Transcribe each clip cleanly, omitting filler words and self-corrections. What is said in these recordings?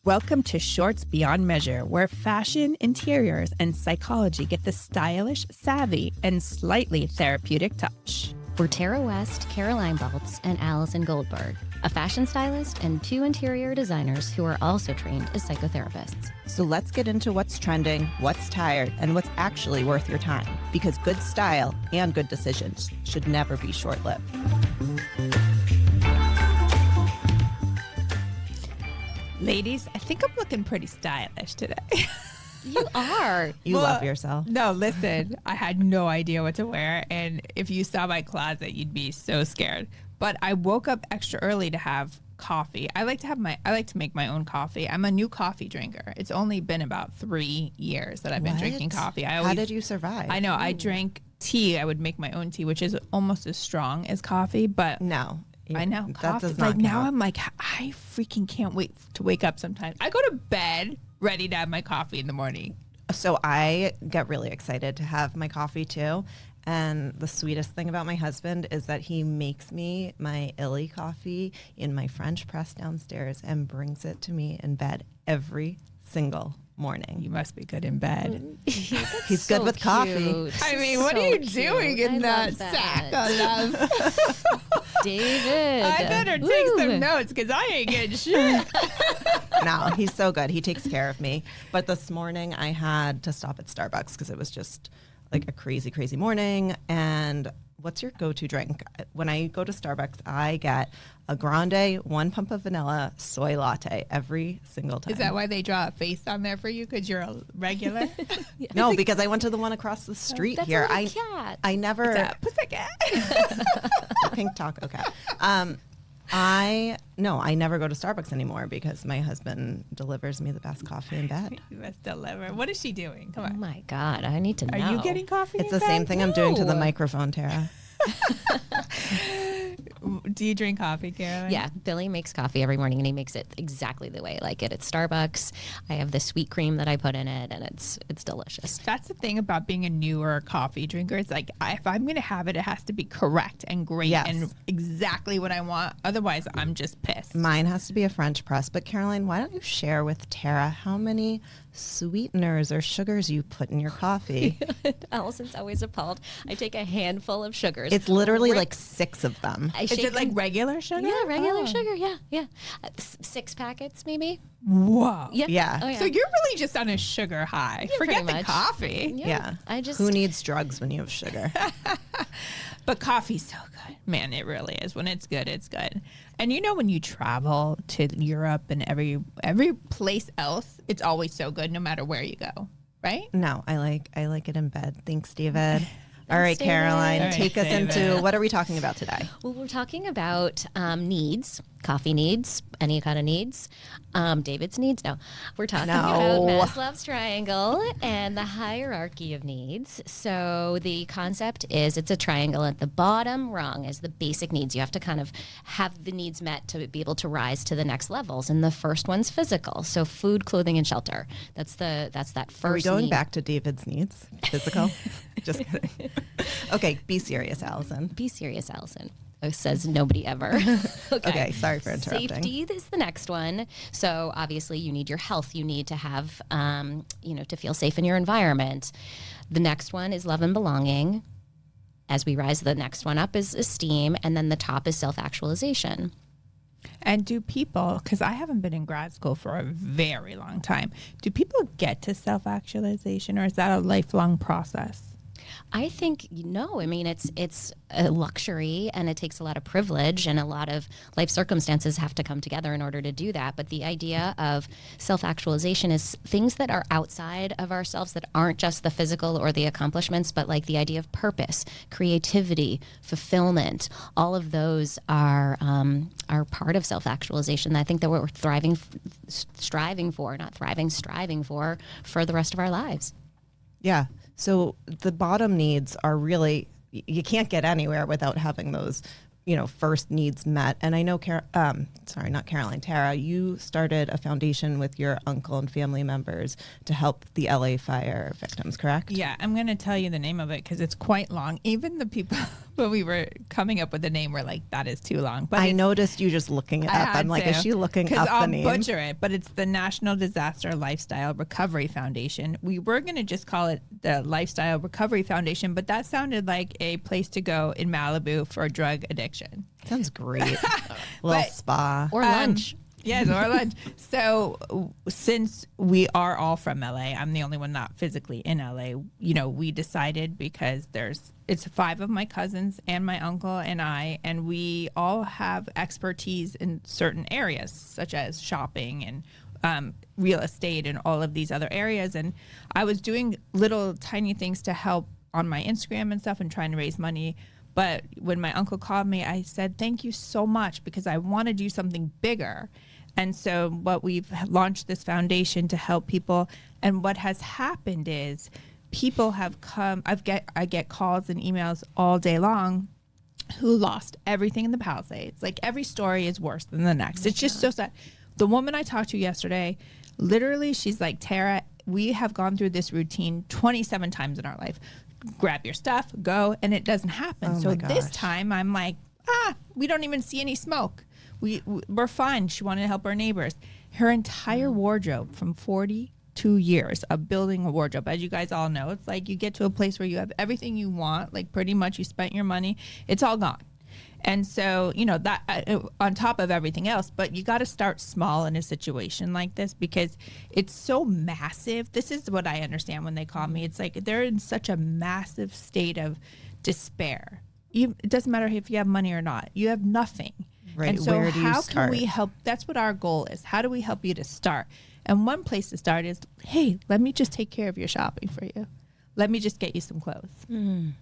Welcome to Shorts Beyond Measure, where fashion, interiors, and psychology get the stylish, savvy, and slightly therapeutic touch. We're Tara West, Caroline Baltz, and Allison Goldberg, a fashion stylist and 2 interior designers who are also trained as psychotherapists. So let's get into what's trending, what's tired, and what's actually worth your time. Because good style and good decisions should never be short-lived. Ladies, I think I'm looking pretty stylish today. You are. You love yourself. No, listen, I had no idea what to wear. And if you saw my closet, you'd be so scared. But I woke up extra early to have coffee. I like to make my own coffee. I'm a new coffee drinker. It's only been about 3 years that I've been drinking coffee. How did you survive? I know. I drank tea. I would make my own tea, which is almost as strong as coffee. But No. I know. That Coffee. does not Like now count. I'm like, I freaking can't wait to wake up sometimes. I go to bed ready to have my coffee in the morning. So I get really excited to have my coffee too. And the sweetest thing about my husband is that he makes me my illy coffee in my French press downstairs and brings it to me in bed every single morning. You must be good in bed. He's good with coffee. I mean, what are you doing in that sack of love? David. I better take some notes because I ain't getting shit. No, he's so good. He takes care of me. But this morning I had to stop at Starbucks because it was just like a crazy, crazy morning. And what's your go-to drink? When I go to Starbucks, I get a grande, 1 pump of vanilla, soy latte every single time. Is that why they draw a face on there for you? Because you're a regular? No, because I went to the one across the street That's here. a little cat. I never It's a pussycat. a pink taco cat. I never go to Starbucks anymore because my husband delivers me the best coffee in bed. You must deliver. What is she doing? Come Oh on. my God, I need to know. Are you getting coffee It's in the same bed? thing I'm doing to the No. microphone, Tara. Do you drink coffee, Caroline? Yeah, Billy makes coffee every morning, and he makes it exactly the way I like it. At Starbucks, I have the sweet cream that I put in it, and it's delicious. That's the thing about being a newer coffee drinker. It's like, if I'm going to have it, it has to be correct and great Yes. and exactly what I want. Otherwise, I'm just pissed. Mine has to be a French press. But Caroline, why don't you share with Tara how many sweeteners or sugars you put in your coffee? Allison's always appalled. I take a handful of sugars. It's literally like 6 of them. I Is shake it like them- regular sugar? Yeah, regular Oh. sugar. Yeah. 6 packets, maybe. Whoa. Yeah. Oh, yeah. So you're really just on a sugar high. Yeah, Forget pretty the much. coffee. Yeah. I just Who needs drugs when you have sugar? But coffee's so good. Man, it really is. When it's good, it's good. And you know when you travel to Europe and every place else, it's always so good no matter where you go, right? No, I like it in bed. Thanks, David. All right, David. Caroline, All right, take us David. into what are we talking about today? Well, we're talking about needs, coffee needs, any kind of needs. David's needs. No, we're talking No. about Maslow's triangle and the hierarchy of needs. So the concept is it's a triangle. At the bottom rung is the basic needs. You have to kind of have the needs met to be able to rise to the next levels. And the first one's physical. So food, clothing, and shelter. That's that first. Are we going need. back to David's needs? Physical? Just kidding. Okay, be serious, Allison. Be serious, Allison. Says nobody ever. Okay, sorry for interrupting. Safety is the next one. So obviously you need your health. You need to have, to feel safe in your environment. The next one is love and belonging. As we rise, the next one up is esteem. And then the top is self-actualization. And do people, because I haven't been in grad school for a very long time, do people get to self-actualization or is that a lifelong process? I think, I mean, it's a luxury and it takes a lot of privilege and a lot of life circumstances have to come together in order to do that. But the idea of self-actualization is things that are outside of ourselves that aren't just the physical or the accomplishments, but like the idea of purpose, creativity, fulfillment. All of those are part of self-actualization. I think that we're striving for the rest of our lives. Yeah. So the bottom needs are really, you can't get anywhere without having those, first needs met. And I know, not Caroline, Tara, you started a foundation with your uncle and family members to help the LA fire victims, correct? Yeah, I'm going to tell you the name of it because it's quite long. Even the people, when we were coming up with the name, we're like, that is too long. But I noticed you just looking it up. I'm like, is she looking up I'll the name? butcher it, but it's the National Disaster Lifestyle Recovery Foundation. We were going to just call it the Lifestyle Recovery Foundation, but that sounded like a place to go in Malibu for drug addiction. Sounds great. Little spa. Or lunch. Yes, or lunch. So since we are all from LA, I'm the only one not physically in LA. You know, we decided because it's 5 of my cousins and my uncle and I, and we all have expertise in certain areas, such as shopping and real estate and all of these other areas. And I was doing little tiny things to help on my Instagram and stuff and trying to raise money. But when my uncle called me, I said, thank you so much because I want to do something bigger. And so what we've launched this foundation to help people. And what has happened is people have come, I get calls and emails all day long who lost everything in the Palisades. Like every story is worse than the next. It's just so sad. The woman I talked to yesterday, literally, she's like, Tara, we have gone through this routine 27 times in our life. Grab your stuff, go, and it doesn't happen. So this time I'm like, we don't even see any smoke. We're fine. She wanted to help her neighbors. Her entire wardrobe from 42 years of building a wardrobe, as you guys all know, it's like you get to a place where you have everything you want, like pretty much you spent your money, it's all gone. And so, you know, that on top of everything else, but you got to start small in a situation like this because it's so massive. This is what I understand when they call me. It's like they're in such a massive state of despair. It doesn't matter if you have money or not. You have nothing. Right. And so Where do you how start? can we help? That's what our goal is. How do we help you to start? And one place to start is, hey, let me just take care of your shopping for you. Let me just get you some clothes.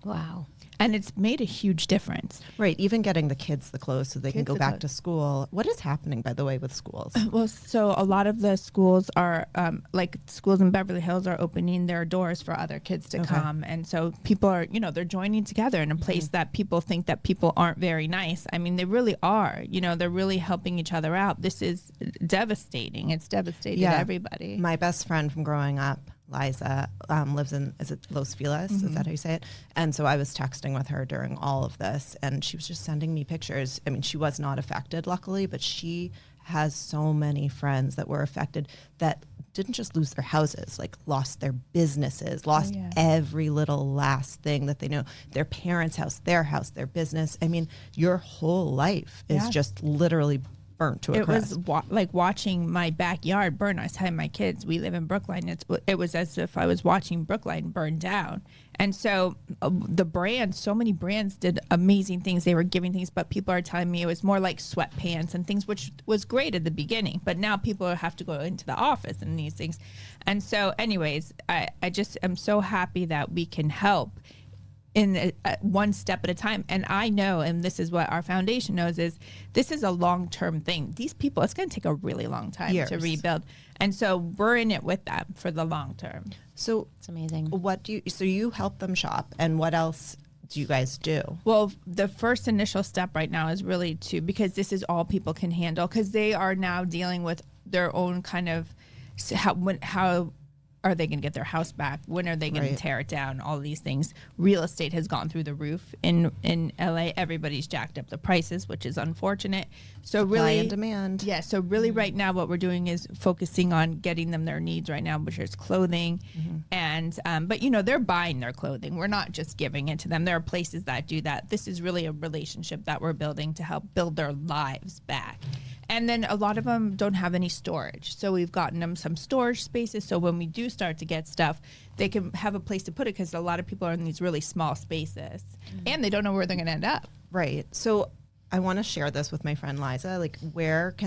Wow. And it's made a huge difference. Right. Even getting the kids the clothes so they can Kids go the back clothes. to school. What is happening, by the way, with schools? Well, so a lot of the schools are, like schools in Beverly Hills are opening their doors for other kids to come. And so people are, you know, they're joining together in a place that people think that people aren't very nice. I mean, they really are. You know, they're really helping each other out. This is devastating. It's devastating to everybody. My best friend from growing up, Liza, lives in, is it Los Feliz? Is that how you say it? And so I was texting with her during all of this, and she was just sending me pictures. I mean, she was not affected, luckily, but she has so many friends that were affected that didn't just lose their houses, like lost their businesses, lost every little last thing that they know, their parents' house, their business. I mean, your whole life is just literally burnt to a crisp. It was like watching my backyard burn. I was telling my kids, we live in Brookline. It was as if I was watching Brookline burn down. And so the brands, so many brands did amazing things. They were giving things, but people are telling me it was more like sweatpants and things, which was great at the beginning. But now people have to go into the office and these things. And so anyways, I just am so happy that we can help in one step at a time. And I know, and this is what our foundation knows, is this is a long-term thing. These people, it's going to take a really long time to rebuild. And so we're in it with them for the long term. So It's amazing. so you help them shop, and what else do you guys do? Well, the first initial step right now is really because this is all people can handle, because they are now dealing with their own kind of how are they going to get their house back? When are they going to tear it down? All of these things. Real estate has gone through the roof in LA. Everybody's jacked up the prices, which is unfortunate. So Supply and demand. Yeah. So really right now what we're doing is focusing on getting them their needs right now, which is clothing. And, but you know, they're buying their clothing. We're not just giving it to them. There are places that do that. This is really a relationship that we're building to help build their lives back. And then a lot of them don't have any storage. So we've gotten them some storage spaces. So when we do start to get stuff, they can have a place to put it, because a lot of people are in these really small spaces and they don't know where they're going to end up. Right. So I want to share this with my friend Liza. Like,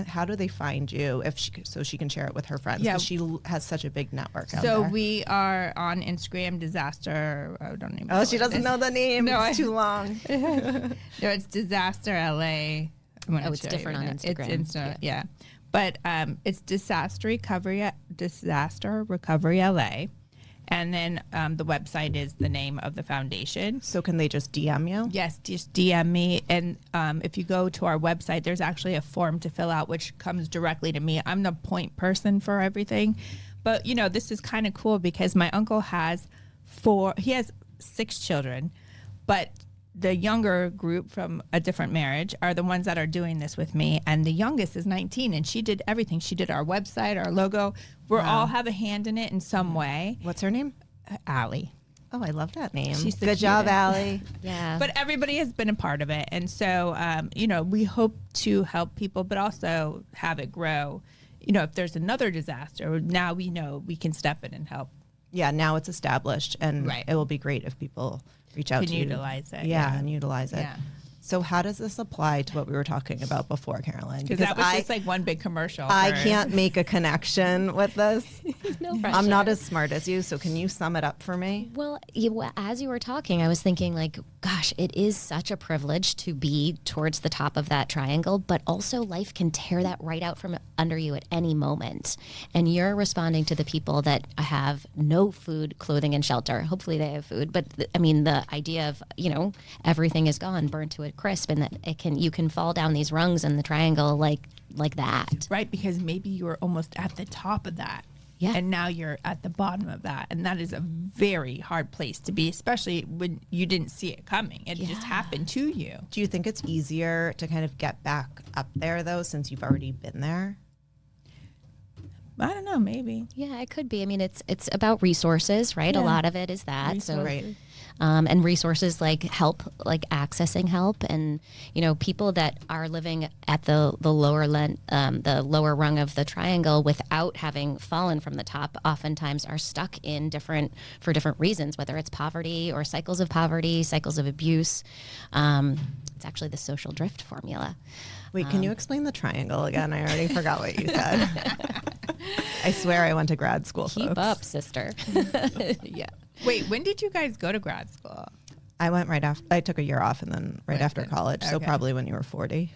how do they find you so she can share it with her friends? Yeah. Because she has such a big network out So there. we are on Instagram, Disaster. I don't even know. Oh, she doesn't know the name. No, it's too long. No, it's Disaster LA. It's different on Instagram. It's yeah. But it's Disaster Recovery LA. And then the website is the name of the foundation. So can they just DM you? Yes, just DM me. And if you go to our website, there's actually a form to fill out, which comes directly to me. I'm the point person for everything. But, you know, this is kind of cool because my uncle has 6 children, but the younger group from a different marriage are the ones that are doing this with me. And the youngest is 19 and she did everything. She did our website, our logo. We're all have a hand in it in some way. What's her name? Allie. Oh, I love that name. She's the Good job, cutest. Allie. Yeah. But everybody has been a part of it. And so, we hope to help people, but also have it grow. If there's another disaster, now we know we can step in and help. Yeah, now it's established, and Right. it will be great if people reach out Can to utilize it, Yeah, yeah. and utilize it. Yeah. So how does this apply to what we were talking about before, Caroline? Because that was just like one big commercial. I for- can't make a connection with this. No I'm not pressure. as smart as you, so can you sum it up for me? Well, as you were talking, I was thinking like, gosh, it is such a privilege to be towards the top of that triangle, but also life can tear that right out from under you at any moment. And you're responding to the people that have no food, clothing, and shelter. Hopefully they have food, but the idea of, everything is gone, burnt to a crisp, and that you can fall down these rungs in the triangle like that. Right, because maybe you were almost at the top of that. Yeah. And now you're at the bottom of that. And that is a very hard place to be, especially when you didn't see it coming. It just happened to you. Do you think it's easier to kind of get back up there, though, since you've already been there? I don't know, maybe. Yeah, it could be. I mean, it's about resources, right? Yeah. A lot of it is that. So, Right. and resources like help, like accessing help, and people that are living at the lower rung of the triangle without having fallen from the top, oftentimes are stuck for different reasons, whether it's poverty or cycles of poverty, cycles of abuse. It's actually the social drift formula. Wait, can you explain the triangle again? I already forgot what you said. I swear I went to grad school, Keep folks. up, sister. Yeah. Wait, when did you guys go to grad school? I went right after. I took a year off and then right after college. So Okay. probably when you were 40.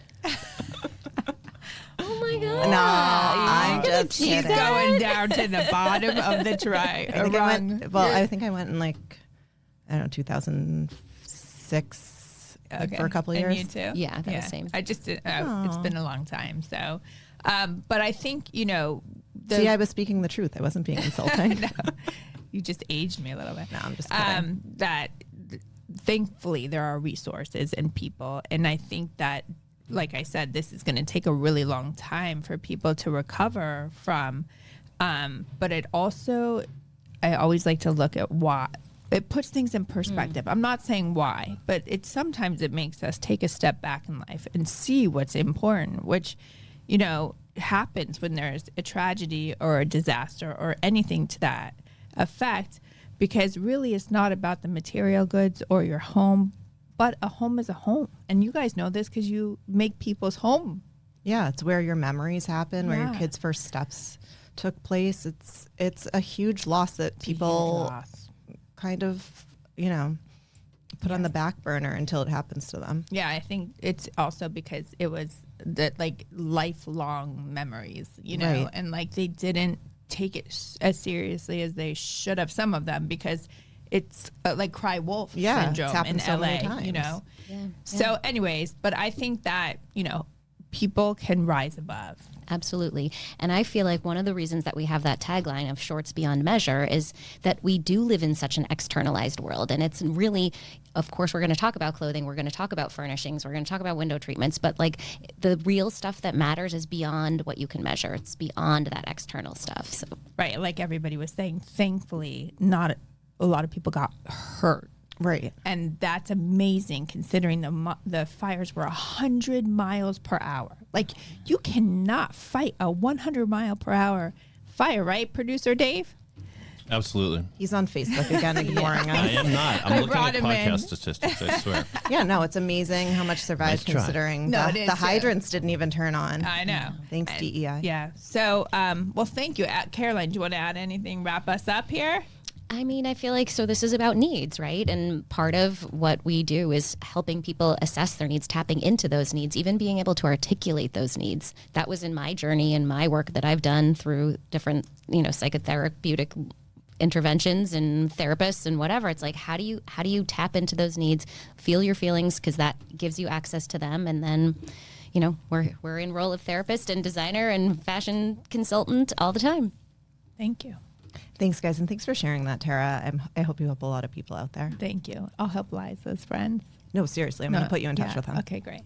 Oh my God. No, I'm just She's kidding. going down to the bottom of the triangle. I think I went in 2006 for a couple of And years. you too? Yeah, that was same. I just did, it's been a long time. So, but I think, See, I was speaking the truth. I wasn't being insulting. you just aged me a little bit. No, I'm just kidding. That thankfully there are resources and people. And I think that, like I said, this is going to take a really long time for people to recover from. But it also, I always like to look at why. It puts things in perspective. I'm not saying why, but sometimes it makes us take a step back in life and see what's important, which, happens when there's a tragedy or a disaster or anything to that effect, because really it's not about the material goods or your home, but a home is a home. And you guys know this because you make people's home. Yeah, it's where your memories happen, where your Yeah. kids' first steps took place. It's a huge loss that people kind of, put on the back burner until it happens to them. Yeah, I think it's also because it was lifelong memories, Right. and they didn't take it as seriously as they should have, some of them, because it's like cry wolf Yeah, it's syndrome happened in so LA, many times. Yeah. So anyways, but I think that, people can rise above. Absolutely. And I feel like one of the reasons that we have that tagline of shorts beyond measure is that we do live in such an externalized world. And it's really, of course, we're going to talk about clothing, we're going to talk about furnishings, we're going to talk about window treatments, but the real stuff that matters is beyond what you can measure. It's beyond that external stuff. So Right. Like everybody was saying, thankfully, not a lot of people got hurt. Right. And that's amazing considering the fires were 100 miles per hour. Like, you cannot fight a 100 mile per hour fire, right, producer Dave? Absolutely. He's on Facebook again, ignoring I us. am not. I'm looking brought at him in. podcast statistics, I swear. Yeah, no, it's amazing how much survived Nice try. considering No, the it is, too. hydrants didn't even turn on. I know. Thanks, And- DEI. Yeah. So, well, thank you. Caroline, do you want to add anything, wrap us up here? I mean, I feel like this is about needs, right? And part of what we do is helping people assess their needs, tapping into those needs, even being able to articulate those needs. That was in my journey and my work that I've done through different, psychotherapeutic interventions and therapists and whatever. It's like, how do you tap into those needs, feel your feelings, because that gives you access to them, and then, we're in role of therapist and designer and fashion consultant all the time. Thank you. Thanks, guys, and thanks for sharing that, Tara. I hope you help a lot of people out there. Thank you. I'll help Liza's friends. No, seriously, I'm going to put you in touch with him. Okay, great.